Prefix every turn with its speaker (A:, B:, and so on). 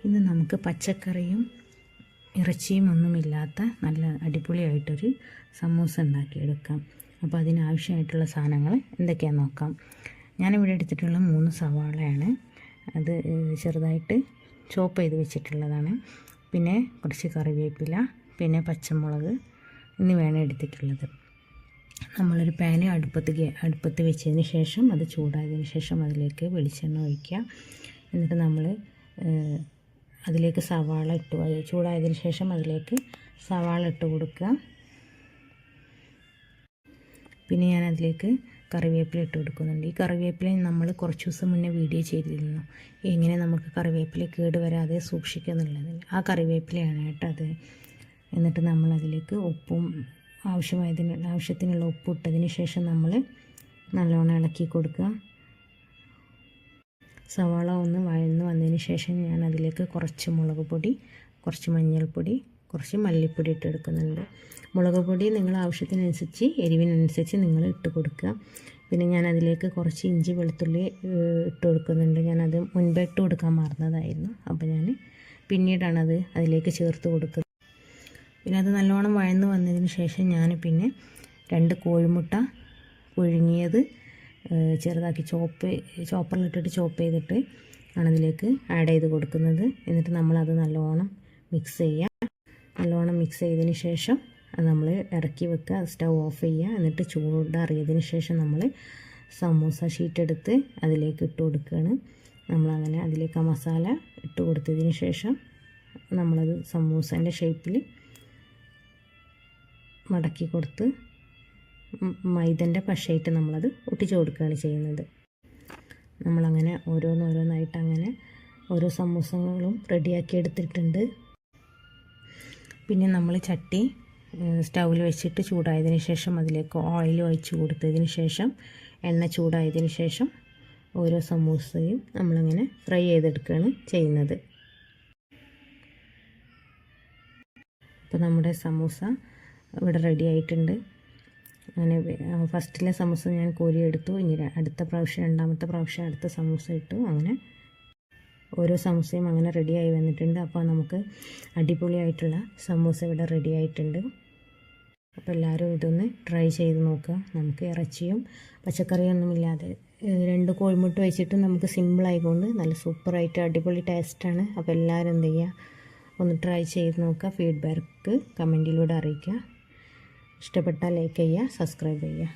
A: ഇന്ന് നമുക്ക് പച്ചക്കറിയും ഇറച്ചിയും ഒന്നുമില്ലാത്ത നല്ല അടിപൊളിയായിട്ടൊരു സമൂസ ഉണ്ടാക്കിയെടുക്കാം. അപ്പോൾ അതിനാവശ്യമായിട്ടുള്ള സാധനങ്ങൾ എന്തൊക്കെയാണെന്ന് നോക്കാം. ഞാനിവിടെ എടുത്തിട്ടുള്ള 3 സവാളയാണ്. അത് ചെറുതായിട്ട് ചോപ്പ് ചെയ്ത് വെച്ചിട്ടുള്ളതാണ്. പിന്നെ കുറച്ച് കറിവേപ്പില, പിന്നെ പച്ചമുളക് എന്നിവയാണ് എടുത്തിട്ടുള്ളത്. നമ്മളൊരു പാന് അടുപ്പത്ത് വെച്ചതിന് ശേഷം അത് ചൂടായതിന് ശേഷം അതിലേക്ക് വെളിച്ചെണ്ണ ഒഴിക്കുക. എന്നിട്ട് നമ്മൾ അതിലേക്ക് സവാള ഇട്ട് ചൂടായതിന് ശേഷം അതിലേക്ക് സവാള ഇട്ട് കൊടുക്കുക. പിന്നെ ഞാൻ അതിലേക്ക് കറിവേപ്പില ഇട്ട് കൊടുക്കുന്നുണ്ട്. ഈ കറിവേപ്പില നമ്മൾ കുറച്ച് ദിവസം മുന്നേ വീഡിയോ ചെയ്തിരുന്നു, എങ്ങനെ നമുക്ക് കറിവേപ്പില കേട് വരാതെ സൂക്ഷിക്കുക എന്നുള്ളത്. ആ കറിവേപ്പിലയാണ് കേട്ടോ അത്. എന്നിട്ട് നമ്മൾ അതിലേക്ക് ഉപ്പും ആവശ്യത്തിനുള്ള ഉപ്പ് ഇട്ടതിന് ശേഷം നമ്മൾ നല്ലോണം ഇളക്കി കൊടുക്കുക. സവാള ഒന്ന് വഴന്ന് വന്നതിന് ശേഷം ഞാൻ അതിലേക്ക് കുറച്ച് മുളക് പൊടി, കുറച്ച് മഞ്ഞൾപ്പൊടി, കുറച്ച് മല്ലിപ്പൊടി ഇട്ടെടുക്കുന്നുണ്ട്. മുളക് പൊടി നിങ്ങൾ ആവശ്യത്തിനനുസരിച്ച് എരിവിനനുസരിച്ച് നിങ്ങൾ ഇട്ട് കൊടുക്കുക. പിന്നെ ഞാൻ അതിലേക്ക് കുറച്ച് ഇഞ്ചി വെളുത്തുള്ളി ഇട്ട് കൊടുക്കുന്നുണ്ട്. ഞാനത് മുൻപേ ഇട്ട് കൊടുക്കാൻ മറന്നതായിരുന്നു. അപ്പോൾ ഞാൻ പിന്നീടാണ് അതിലേക്ക് ചേർത്ത് കൊടുക്കുന്നത്. പിന്നെ അത് നല്ലോണം വഴന്ന് വന്നതിന് ശേഷം ഞാൻ പിന്നെ 2 കോഴിമുട്ട പുഴുങ്ങിയത് ചെറുതാക്കി ചോപ്പറിലിട്ടിട്ട് ചോപ്പ് ചെയ്തിട്ട് ആണ് അതിലേക്ക് ആഡ് ചെയ്ത് കൊടുക്കുന്നത്. എന്നിട്ട് നമ്മളത് നല്ലോണം മിക്സ് ചെയ്യുക. നല്ലോണം മിക്സ് ചെയ്തതിന് ശേഷം അത് നമ്മൾ ഇറക്കി വെക്കുക, സ്റ്റൗ ഓഫ് ചെയ്യുക. എന്നിട്ട് ചൂടറിയതിന് ശേഷം നമ്മൾ സമൂസ ഷീറ്റ് എടുത്ത് അതിലേക്ക് ഇട്ട് കൊടുക്കുകയാണ്. നമ്മളങ്ങനെ അതിലേക്ക് ആ മസാല ഇട്ട് കൊടുത്തതിന് ശേഷം നമ്മളത് സമൂസേൻ്റെ ഷേപ്പിൽ മടക്കി കൊടുത്ത് മൈദൻ്റെ പശയിട്ട് നമ്മളത് ഒട്ടിച്ച് കൊടുക്കുകയാണ് ചെയ്യുന്നത്. നമ്മളങ്ങനെ ഓരോന്നായിട്ട് അങ്ങനെ ഓരോ സമൂസകളും റെഡിയാക്കി എടുത്തിട്ടുണ്ട്. പിന്നെ നമ്മൾ ചട്ടി സ്റ്റൗവിൽ വെച്ചിട്ട് ചൂടായതിന് ശേഷം അതിലേക്ക് ഓയിൽ ഒഴിച്ച് കൊടുത്തതിന് ശേഷം എണ്ണ ചൂടായതിന് ശേഷം ഓരോ സമൂസയും നമ്മളങ്ങനെ ഫ്രൈ ചെയ്തെടുക്കുകയാണ് ചെയ്യുന്നത്. അപ്പോൾ നമ്മുടെ സമൂസ ഇവിടെ റെഡി ആയിട്ടുണ്ട്. അങ്ങനെ ഫസ്റ്റിലെ സമൂസ ഞാൻ കോരിയെടുത്തു. ഇനി രണ്ടാമത്തെ പ്രാവശ്യം അടുത്ത സമൂസ ഇട്ടു. അങ്ങനെ ഓരോ സമൂസയും അങ്ങനെ റെഡിയായി വന്നിട്ടുണ്ട്. അപ്പോൾ നമുക്ക് അടിപൊളിയായിട്ടുള്ള സമൂസ ഇവിടെ റെഡി ആയിട്ടുണ്ട്. അപ്പോൾ എല്ലാവരും ഇതൊന്ന് ട്രൈ ചെയ്ത് നോക്കുക. നമുക്ക് ഇറച്ചിയും പച്ചക്കറിയൊന്നുമില്ലാതെ 2 കോഴിമുട്ട വെച്ചിട്ട് നമുക്ക് സിമ്പിളായിക്കൊണ്ട് നല്ല സൂപ്പറായിട്ട് അടിപൊളി ടേസ്റ്റാണ്. അപ്പോൾ എല്ലാവരും എന്ത് ചെയ്യുക, ഒന്ന് ട്രൈ ചെയ്ത് നോക്കുക. ഫീഡ്ബാക്ക് കമൻറ്റിലൂടെ അറിയിക്കുക. ഇഷ്ടപ്പെട്ടാൽ ലൈക്ക് ചെയ്യുക, സബ്സ്ക്രൈബ് ചെയ്യുക.